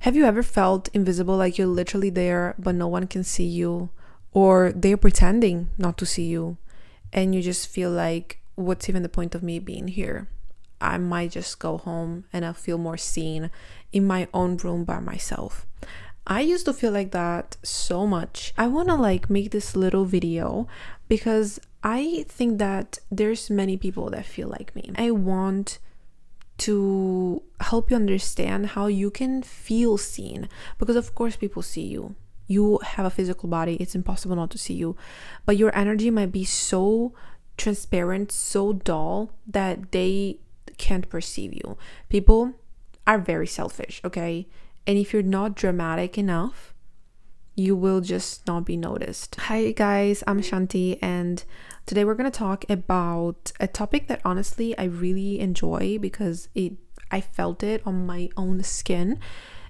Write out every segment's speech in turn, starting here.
Have you ever felt invisible, like you're literally there, but no one can see you, or they're pretending not to see you, and you just feel like, what's even the point of me being here? I might just go home and I'll feel more seen in my own room by myself. I used to feel like that so much. I want to make this little video because I think that there's many people that feel like me. I want to help you understand how you can feel seen, because of course people see you. You have a physical body, it's impossible not to see you, but your energy might be so transparent, so dull that they can't perceive you. People are very selfish, okay? And if you're not dramatic enough, you will just not be noticed. Hi guys, I'm Shanti, and today we're going to talk about a topic that honestly I really enjoy because I felt it on my own skin,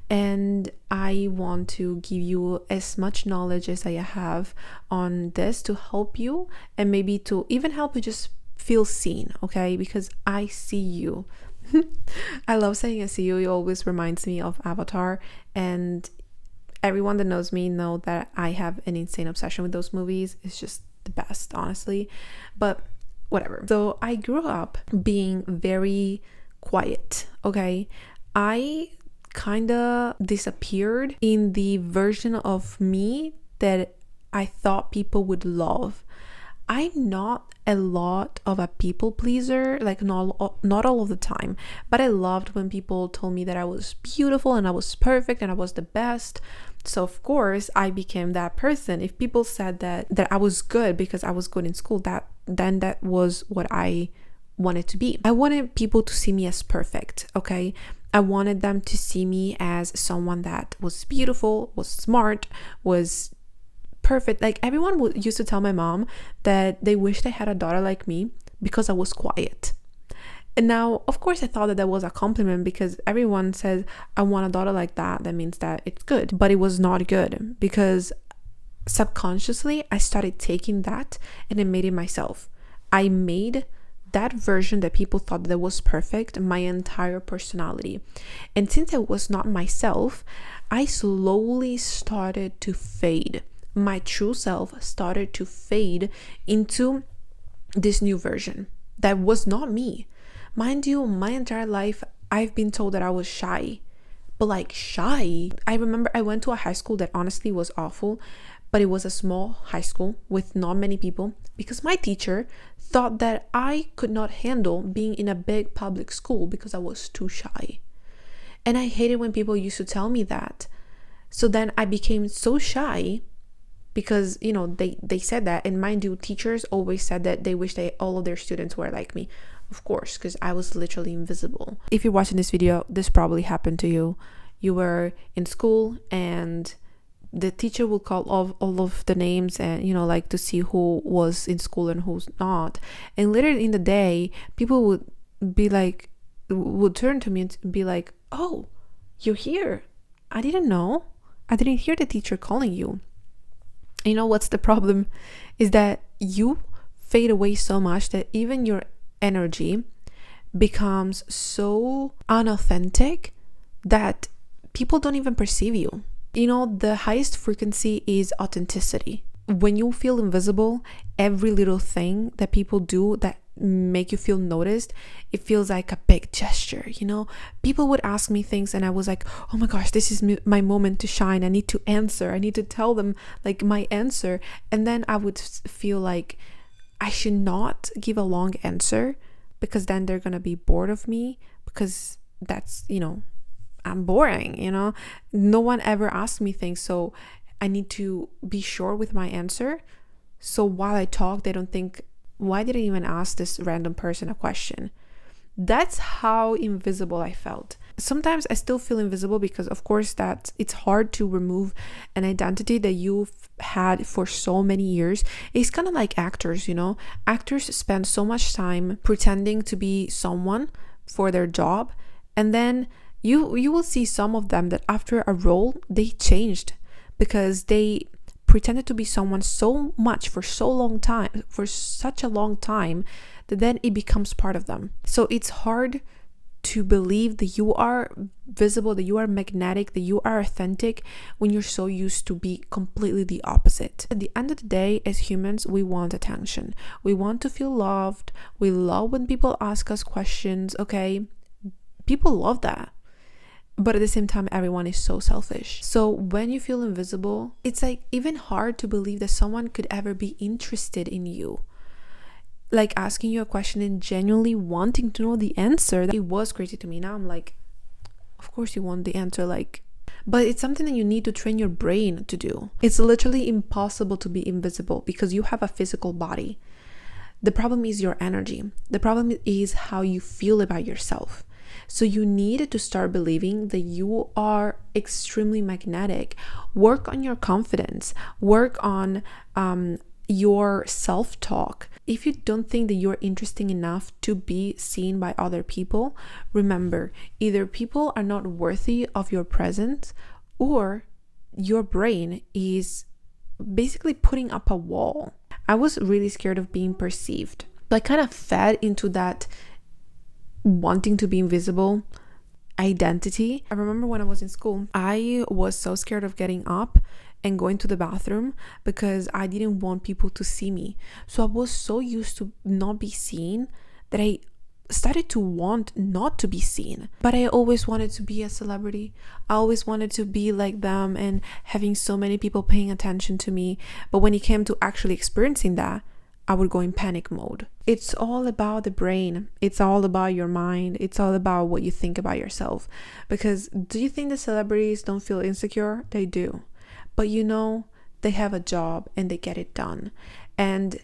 and I want to give you as much knowledge as I have on this to help you, and maybe to even help you just feel seen, okay? Because I see you. I love saying I see you. It always reminds me of Avatar, and everyone that knows me know that I have an insane obsession with those movies. It's just the best, honestly. But whatever. So I grew up being very quiet, okay? I kind of disappeared in the version of me that I thought people would love. I'm not a lot of a people pleaser, like not all of the time, but I loved when people told me that I was beautiful and I was perfect and I was the best. So of course I became that person. If people said that I was good because I was good in school, then that was what I wanted to be. I wanted people to see me as perfect, okay? I wanted them to see me as someone that was beautiful, was smart, was perfect. Like everyone used to tell my mom that they wish they had a daughter like me because I was quiet. And now, of course, I thought that was a compliment because everyone says I want a daughter like that. That means that it's good. But it was not good because subconsciously I started taking that and I made it myself. I made that version that people thought that was perfect my entire personality. And since I was not myself, I slowly started to fade. My true self started to fade into this new version that was not me. Mind you, my entire life I've been told that I was shy, but shy. I remember I went to a high school that honestly was awful, but it was a small high school with not many people because my teacher thought that I could not handle being in a big public school because I was too shy. And I hated when people used to tell me that. So then I became so shy because, they said that. And mind you, teachers always said that they wish all of their students were like me. Of course, because I was literally invisible. If you're watching this video, this probably happened to you. You were in school and the teacher will call all of the names and, to see who was in school and who's not. And later in the day, people would turn to me and be like, "Oh, you're here. I didn't know. I didn't hear the teacher calling you." You know what's the problem is that you fade away so much that even your energy becomes so unauthentic that people don't even perceive you. The highest frequency is authenticity. When you feel invisible, every little thing that people do that make you feel noticed, it feels like a big gesture. People would ask me things and I was like, oh my gosh, this is my moment to shine. I need to answer. I need to tell them my answer. And then I would feel like I should not give a long answer because then they're gonna be bored of me, because that's, I'm boring. No one ever asked me things, so I need to be short with my answer. So while I talk, they don't think, why did I even ask this random person a question? That's how invisible I felt. Sometimes I still feel invisible because, of course, that it's hard to remove an identity that you've had for so many years. It's kind of like actors, Actors spend so much time pretending to be someone for their job, and then you will see some of them that after a role, they changed because they pretended to be someone so much for such a long time that then it becomes part of them. So it's hard to believe that you are visible, that you are magnetic, that you are authentic when you're so used to be completely the opposite. At the end of the day, as humans, we want attention. We want to feel loved. We love when people ask us questions, okay? People love that. But at the same time, everyone is so selfish. So when you feel invisible, it's like even hard to believe that someone could ever be interested in you. Like asking you a question and genuinely wanting to know the answer. It was crazy to me. Now I'm like, of course you want the answer, like, but it's something that you need to train your brain to do. It's literally impossible to be invisible because you have a physical body. The problem is your energy. The problem is how you feel about yourself. So you need to start believing that you are extremely magnetic. Work on your confidence. Work on your self-talk. If you don't think that you're interesting enough to be seen by other people, remember, either people are not worthy of your presence or your brain is basically putting up a wall. I was really scared of being perceived. I kind of fed into that wanting to be invisible identity. I remember when I was in school, I was so scared of getting up and going to the bathroom because I didn't want people to see me. So I was so used to not be seen that I started to want not to be seen. But I always wanted to be a celebrity. I always wanted to be like them and having so many people paying attention to me. But when it came to actually experiencing that, I would go in panic mode. It's all about the brain. It's all about your mind. It's all about what you think about yourself. Because do you think the celebrities don't feel insecure? They do. But you know, they have a job and they get it done. And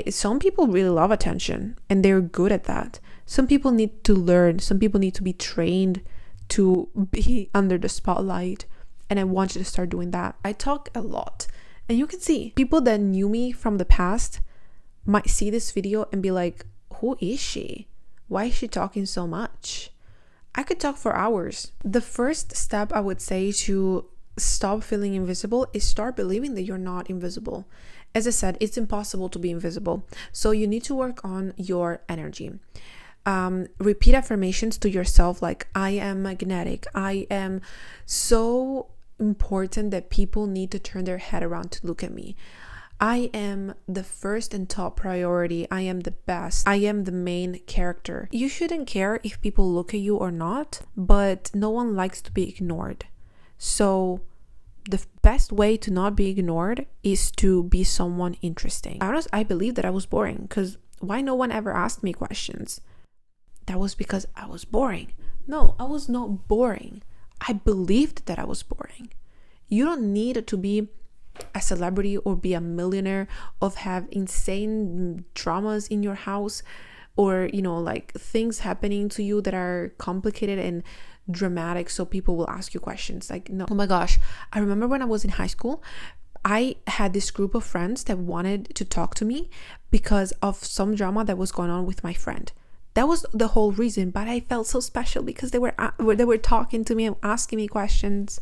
some people really love attention and they're good at that. Some people need to learn. Some people need to be trained to be under the spotlight. And I want you to start doing that. I talk a lot. And you can see people that knew me from the past might see this video and be like, who is she? Why is she talking so much? I could talk for hours. The first step I would say to stop feeling invisible is start believing that you're not invisible. As I said, it's impossible to be invisible. So you need to work on your energy. Repeat affirmations to yourself like, I am magnetic. I am so important that people need to turn their head around to look at me. I am the first and top priority. I am the best. I am the main character. You shouldn't care if people look at you or not, but no one likes to be ignored. So the best way to not be ignored is to be someone interesting. I believe that I was boring because why no one ever asked me questions? That was because I was boring. No, I was not boring. I believed that I was boring. You don't need to be a celebrity or be a millionaire or have insane dramas in your house or, you know, like things happening to you that are complicated and dramatic so people will ask you questions. Like, no. Oh my gosh, I remember when I was in high school, I had this group of friends that wanted to talk to me because of some drama that was going on with my friend. That was the whole reason, but I felt so special because they were talking to me and asking me questions.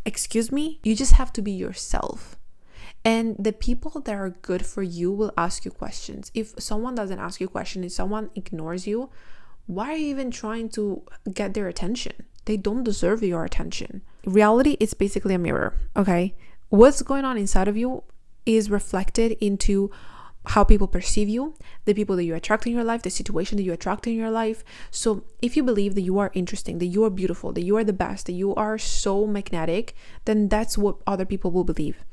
Excuse me? You just have to be yourself. And the people that are good for you will ask you questions. If someone doesn't ask you questions, if someone ignores you, why are you even trying to get their attention? They don't deserve your attention. Reality is basically a mirror, okay? What's going on inside of you is reflected into how people perceive you, the people that you attract in your life, the situation that you attract in your life. So if you believe that you are interesting, that you are beautiful, that you are the best, that you are so magnetic, then that's what other people will believe.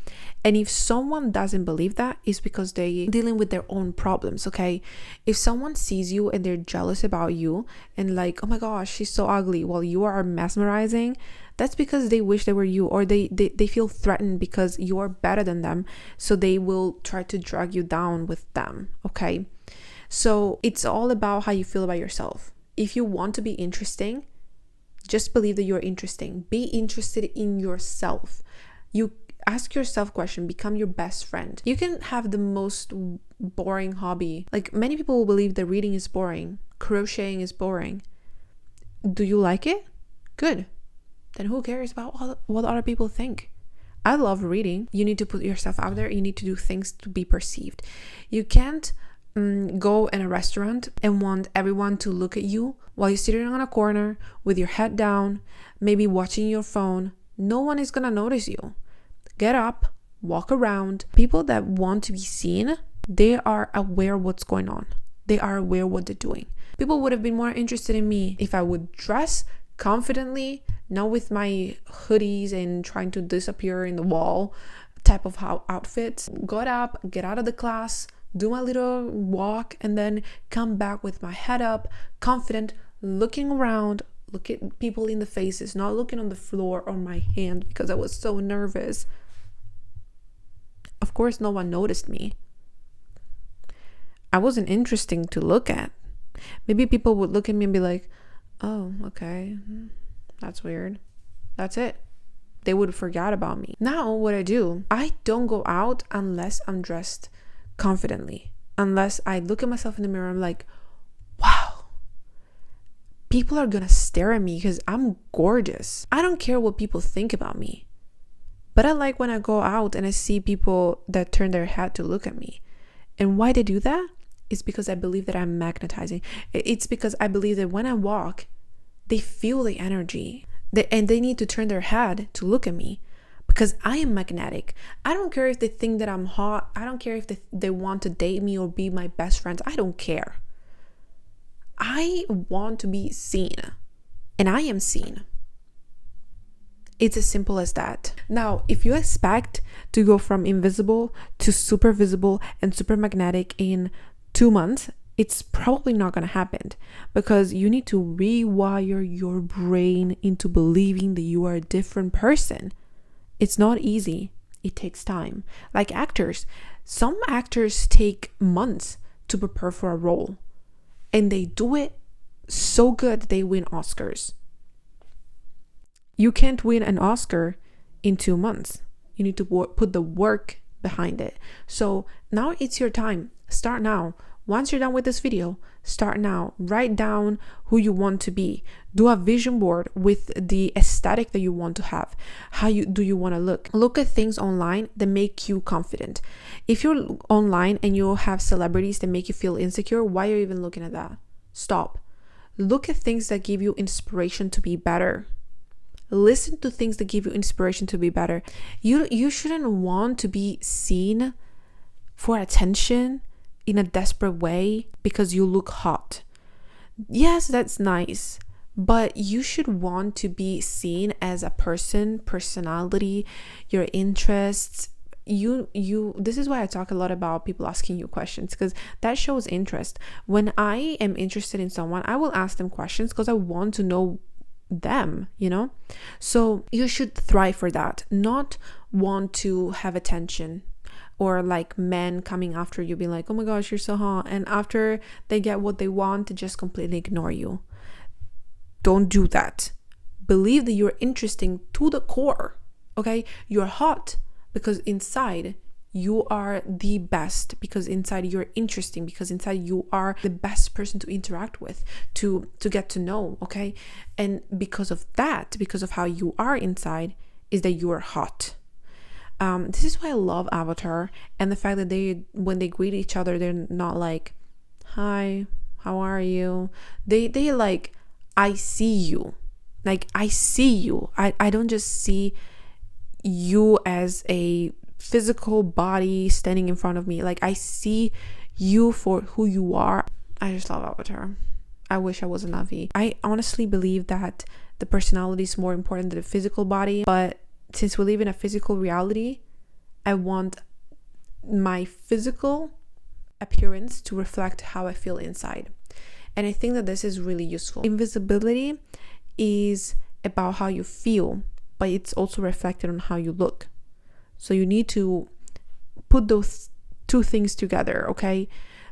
And if someone doesn't believe that, it's because they're dealing with their own problems, okay? If someone sees you and they're jealous about you and like, oh my gosh, she's so ugly, while you are mesmerizing, that's because they wish they were you, or they feel threatened because you are better than them. So they will try to drag you down with them, okay? So it's all about how you feel about yourself. If you want to be interesting, just believe that you're interesting. Be interested in yourself. You ask yourself questions, become your best friend. You can have the most boring hobby. Like many people will believe that reading is boring, crocheting is boring. Do you like it? Good. Then who cares about what other people think? I love reading. You need to put yourself out there. You need to do things to be perceived. You can't go in a restaurant and want everyone to look at you while you're sitting on a corner with your head down, maybe watching your phone. No one is gonna notice you. Get up, walk around. People that want to be seen, they are aware what's going on. They are aware what they're doing. People would have been more interested in me if I would dress confidently, not with my hoodies and trying to disappear in the wall type of outfits. Got up, get out of the class, do my little walk, and then come back with my head up, confident, looking around, look at people in the faces, not looking on the floor or my hand because I was so nervous. Of course, no one noticed me. I wasn't interesting to look at. Maybe people would look at me and be like, oh, okay, that's weird. That's it. They would forget about me. Now, what I do, I don't go out unless I'm dressed confidently. Unless I look at myself in the mirror, I'm like, wow, people are gonna stare at me because I'm gorgeous. I don't care what people think about me. But I like when I go out and I see people that turn their head to look at me. And why they do that? It's because I believe that I'm magnetizing. It's because I believe that when I walk, they feel the energy. And they need to turn their head to look at me because I am magnetic. I don't care if they think that I'm hot. I don't care if they want to date me or be my best friends. I don't care. I want to be seen, and I am seen. It's as simple as that. Now, if you expect to go from invisible to super visible and super magnetic in 2 months, it's probably not going to happen because you need to rewire your brain into believing that you are a different person. It's not easy. It takes time. Like actors, some actors take months to prepare for a role and they do it so good they win Oscars. You can't win an Oscar in 2 months. You need to put the work behind it. So now it's your time. Start now. Once you're done with this video, start now. Write down who you want to be. Do a vision board with the aesthetic that you want to have. Do you want to look? Look at things online that make you confident. If you're online and you have celebrities that make you feel insecure, why are you even looking at that? Stop. Look at things that give you inspiration to be better. Listen to things that give you inspiration to be better. You shouldn't want to be seen for attention in a desperate way because you look hot. Yes, that's nice, but you should want to be seen as a personality, your interests. This is why I talk a lot about people asking you questions, because that shows interest. When I am interested in someone, I will ask them questions because I want to know them, so you should thrive for that, not want to have attention, or like men coming after you being like, oh my gosh, you're so hot, and after they get what they want to just completely ignore you. Don't do that. Believe that you're interesting to the core. Okay, you're hot because inside you are the best, because inside you're interesting, because inside you are the best person to interact with, to get to know. Okay, and because of that, because of how you are inside, is that you are hot. This is why I love Avatar, and the fact that when they greet each other, they're not like, hi, how are you? They like, I see you. Like, I see you. I don't just see you as a physical body standing in front of me. Like, I see you for who you are. I just love Avatar. I wish I was a Navi. I honestly believe that the personality is more important than the physical body, but since we live in a physical reality, I want my physical appearance to reflect how I feel inside. And I think that this is really useful. Invisibility is about how you feel, but it's also reflected on how you look. So you need to put those two things together, okay?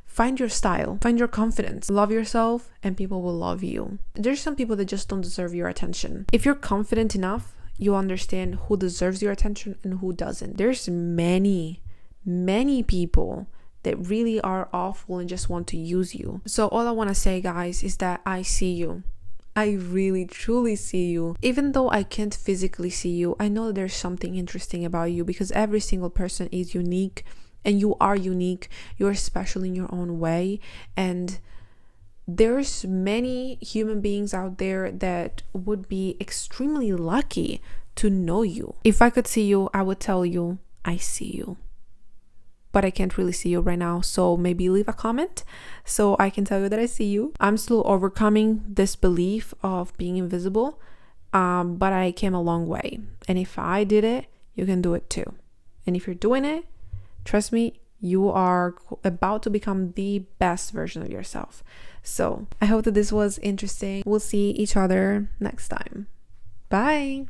Find your style, find your confidence, love yourself, and people will love you. There's some people that just don't deserve your attention. If you're confident enough, you understand who deserves your attention and who doesn't. There's many people that really are awful and just want to use you. So all I want to say, guys, is that I see you. I really truly see you. Even though I can't physically see you, I know there's something interesting about you, because every single person is unique And you are unique, you're special in your own way, and there's many human beings out there that would be extremely lucky to know you. If I could see you, I would tell you I see you, but I can't really see you right now, so maybe leave a comment so I can tell you that I see you. I'm still overcoming this belief of being invisible, but I came a long way, and if I did it, you can do it too. And if you're doing it, trust me, you are about to become the best version of yourself. So I hope that this was interesting. We'll see each other next time. Bye.